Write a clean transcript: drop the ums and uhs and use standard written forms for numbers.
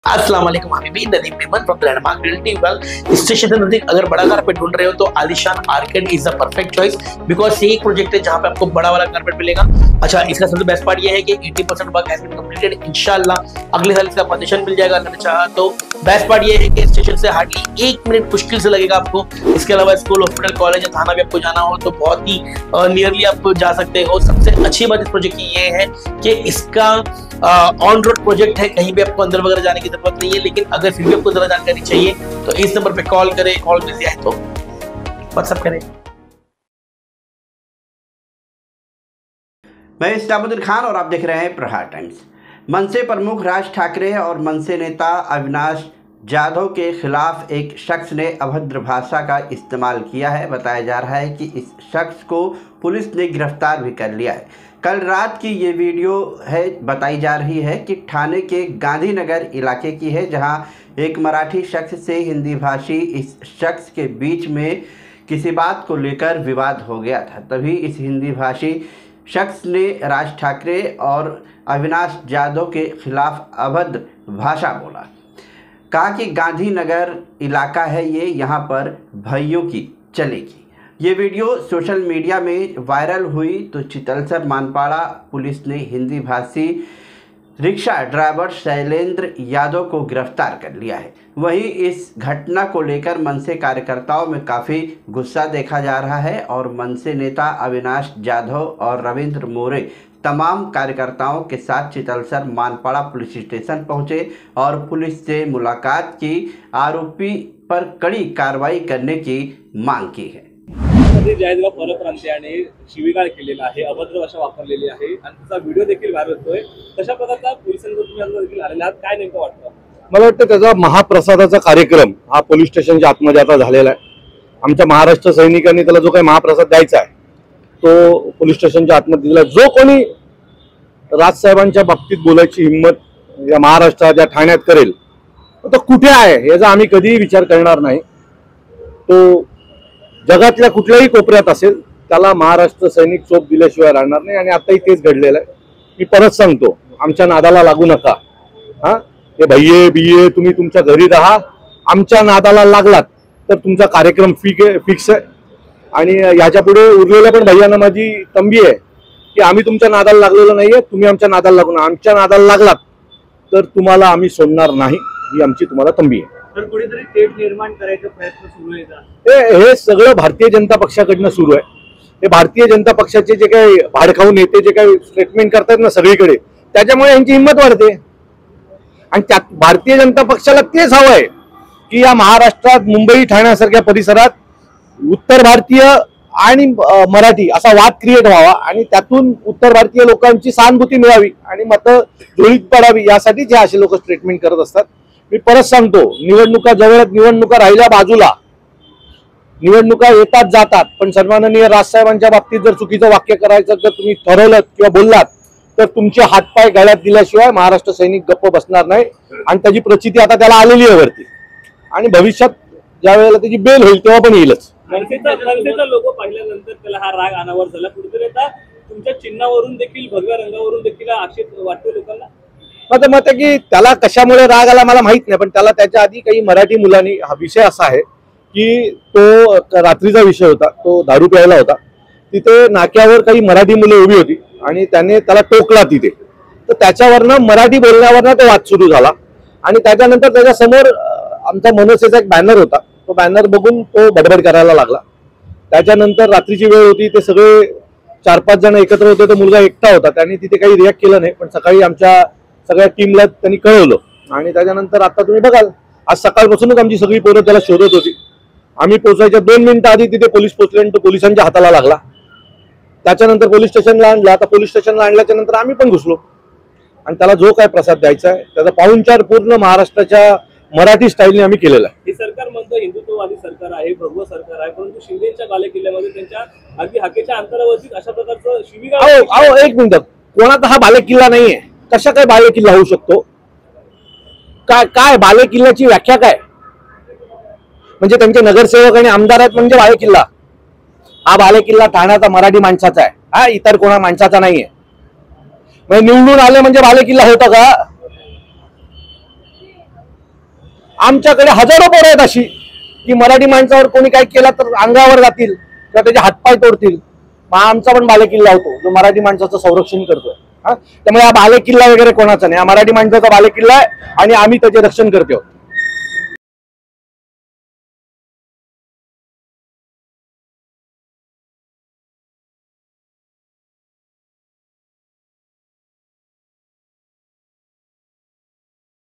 अस्सलाम वालेकुम, हबीबी Nadeem Memon from Landmark Realty. Well, station से नजदीक अगर बड़ा कारपेट ढूंढ रहे हो तो Aalishan arcade is the perfect choice, because ये एक प्रोजेक्ट है जहां पे आपको बड़ा वाला कारपेट मिलेगा। अच्छा, इसका सबसे बेस्ट पार्ट ये है कि 80% वर्क हैज बीन कंप्लीटेड। इंशाल्लाह अगले साल इसका पोजीशन मिल जाएगा अगर चाहा तो। बेस्ट पार्ट ये है कि स्टेशन से हार्डली 1 मिनट मुश्किल से लगेगा आपको। इसके अलावा स्कूल, हॉस्पिटल, कॉलेज, थाना भी आपको जाना हो तो बहुत ही नियरली आप जा सकते हो। सबसे अच्छी बात इस प्रोजेक्ट की ये है कि इसका ऑन रोड प्रोजेक्ट है, कहीं भी आपको अंदर वगैरह जाने की जरूरत नहीं है। लेकिन अगर फिर भी आपको ज्यादा जानकारी चाहिए तो इस नंबर पे कॉल करें, कॉल बिजी आए तो व्हाट्सएप करें। मैं इस्लामुद्दीन खान और आप देख रहे हैं प्रहार टाइम्स। मनसे प्रमुख राज ठाकरे और मनसे नेता अविनाश जाधव के खिलाफ एक शख्स ने अभद्र भाषा का इस्तेमाल किया है। बताया जा रहा है कि इस शख्स को पुलिस ने गिरफ्तार भी कर लिया है। कल रात की ये वीडियो है, बताई जा रही है कि ठाणे के गांधीनगर इलाके की है, जहां एक मराठी शख्स से हिंदी भाषी इस शख्स के बीच में किसी बात को लेकर विवाद हो गया था। तभी इस हिंदी भाषी शख्स ने राज ठाकरे और अविनाश जाधव के खिलाफ अभद्र भाषा बोला। कहा कि गांधीनगर इलाका है ये, यहाँ पर भाइयों की चलेगी। ये वीडियो सोशल मीडिया में वायरल हुई तो चितलसर मानपाड़ा पुलिस ने हिंदी भाषी रिक्शा ड्राइवर शैलेंद्र यादव को गिरफ्तार कर लिया है। वहीं इस घटना को लेकर मनसे कार्यकर्ताओं में काफ़ी गुस्सा देखा जा रहा है और मनसे नेता अविनाश जाधव और रविंद्र मोरे तमाम कार्यकर्ताओं के साथ चितलसर मानपाड़ा पुलिस स्टेशन पहुंचे और पुलिस से मुलाकात की, आरोपी पर कड़ी कार्रवाई करने की मांग की है। जाहीरगाव परप्रांतीयाने शिवीगाळ केलेला आहे, अभद्र भाषा वापरलेली आहे आणि त्याचा व्हिडिओ देखील व्हायरल होतोय। कशा प्रकारचा पोलिसांवर तुम्ही आता देखील आलेला आहात, काय नेमकं वाटतं? मला वाटतं त्याचा महाप्रसादाचा कार्यक्रम हा पोलीस स्टेशनच्या आतमध्ये आता झालेला आहे। आमच्या महाराष्ट्र सैनिकांनी त्याला जो काही महाप्रसाद द्यायचा आहे तो पोलीस स्टेशनच्या आतमध्ये दिला। जो कोणी राजसाहेबांच्या बाबतीत बोलायची हिम्मत या महाराष्ट्रात या ठाण्यात करेल तो कुठे आहे याचा आम्ही कधीही विचार करणार नाही। तो जगातल्या कुठल्याही कोपऱ्यात असेल त्याला महाराष्ट्र सैनिक चोप दिल्याशिवाय राहणार नाही आणि आताही तेच घडलेलं आहे। मी परत सांगतो, आमच्या नादाला लागू नका। हे भैये बिये तुम्ही तुमच्या घरी राहा, आमच्या नादाला लागलात तर तुमचा कार्यक्रम फिक्स आहे। आणि याच्यापुढे उरलेल्या पण भैयांना माझी तंबी आहे की आम्ही तुमच्या नादाला लागलेलो नाहीये, तुम्ही आमच्या नादाला लागून आमच्या नादाला लागलात तर तुम्हाला आम्ही सोडणार नाही, ही आमची तुम्हाला तंबी आहे। तर कुठेतरी तेढ निर्माण करायचा प्रयत्न सुरू आहे का? हे सगळं भारतीय जनता पक्षाकडनं सुरू आहे। हे भारतीय जनता पक्षाचे जे काही भाडखाऊ नेते जे काही स्टेटमेंट करतात ना सगळीकडे, त्याच्यामुळे यांची हिंमत वाढते। आणि त्यात भारतीय जनता पक्षाला तेच हवं आहे की या महाराष्ट्रात मुंबई ठाण्यासारख्या परिसरात उत्तर भारतीय आणि मराठी असा वाद क्रिएट व्हावा आणि त्यातून उत्तर भारतीय लोकांची सहानुभूती मिळावी आणि मतं जुळीत पडावी, यासाठी जे असे लोक स्टेटमेंट करत असतात। मी परत सांगतो, निवडणुका जवळ, निवडणुका राहिल्या बाजूला, निवडणुका येतात जातात, पण सन्माननीय राजसाहेबांच्या बाबतीत जर चुकीचं वाक्य करायचं जर तुम्ही ठरवलं किंवा बोललात तर तुमचे हातपाय गळ्यात दिल्याशिवाय महाराष्ट्र सैनिक गप्प बसणार नाही। आणि त्याची प्रचिती आता त्याला आलेली आहे वरती आणि भविष्यात ज्या वेळेला त्याची बेल होईल तेव्हा पण येईलच। मनसेचा लोगो पाहिल्यानंतर त्याला हा राग अनावर झाला। कुठेतरी आता तुमच्या चिन्हावरून देखील, भगव्या रंगावरून देखील आक्षेप वाटतो लोकांना। माझं मत आहे की त्याला कशामुळे राग आला मला माहित नाही, पण त्याला त्याच्या आधी काही मराठी मुलांनी, हा विषय असा आहे की तो रात्रीचा विषय होता, तो दारू प्यायला होता, तिथे नाक्यावर काही मराठी मुले उभी होती आणि त्याने त्याला टोकला तिथे, तर त्याच्यावरनं मराठी बोलण्यावरनं तो वाद सुरू झाला। आणि त्याच्यानंतर त्याच्या समोर आमचा मनसेचा एक बॅनर होता, तो बॅनर बघून तो बडबड करायला लागला। त्याच्यानंतर रात्रीची वेळ होती, ते सगळे 4-5 जण एकत्र होते, तो मुलगा एकटा होता, त्याने तिथे काही रिॲक्ट केलं नाही, पण सकाळी आमच्या सगळ्या टीमला त्यांनी कळवलं आणि त्याच्यानंतर आता तुम्ही बघाल आज सकाळपासूनच आमची सगळी पोरं त्याला शोधत होती। आम्ही पोहोचायच्या 2 मिनिटं आधी तिथे पोलीस पोहोचले आणि तो पोलिसांच्या हाताला लागला। त्याच्यानंतर पोलीस स्टेशनला आणला। आता पोलीस स्टेशनला आणल्याच्या नंतर आम्ही पण घुसलो आणि त्याला जो काय प्रसाद द्यायचा आहे त्याचा पाहुणचार पूर्ण महाराष्ट्राच्या मराठी स्टाईलने आम्ही केलेला आहे। हे सरकार म्हणतो हिंदुत्ववादी सरकार आहे, भगवं सरकार आहे, परंतु शिंदेच्या बालेकिल्ल्यामध्ये त्यांच्या अगदी हाकेच्या अंतरावरती अशा प्रकारचं शिवीगाळ। एक मिनिट, कोणाचा हा बालेकिल्ला नाहीये, कशा काय बालेकिल्ला होऊ शकतो? काय बालेकिल्ल्याची व्याख्या काय? म्हणजे त्यांचे नगरसेवक आणि आमदार आहेत म्हणजे बालेकिल्ला? हा बालेकिल्ला ठाण्याचा मराठी माणसाचा आहे, हा इतर कोणा माणसाचा नाहीये। म्हणजे निवडून आले म्हणजे बालेकिल्ला होता का? आमच्याकडे हजारो पोरं आहेत अशी की मराठी माणसावर कोणी काही केला तर अंगावर जातील किंवा त्याचे हातपाय तोडतील. मग आमचा पण बालेकिल्ला होतो जो मराठी माणसाचं संरक्षण करतोय. त्यामुळे हा बालेकिल्ला वगैरे कोणाचा नाही, हा मराठी माणसाचा बालेकिल्ला आहे आणि आम्ही त्याचे रक्षण करतो.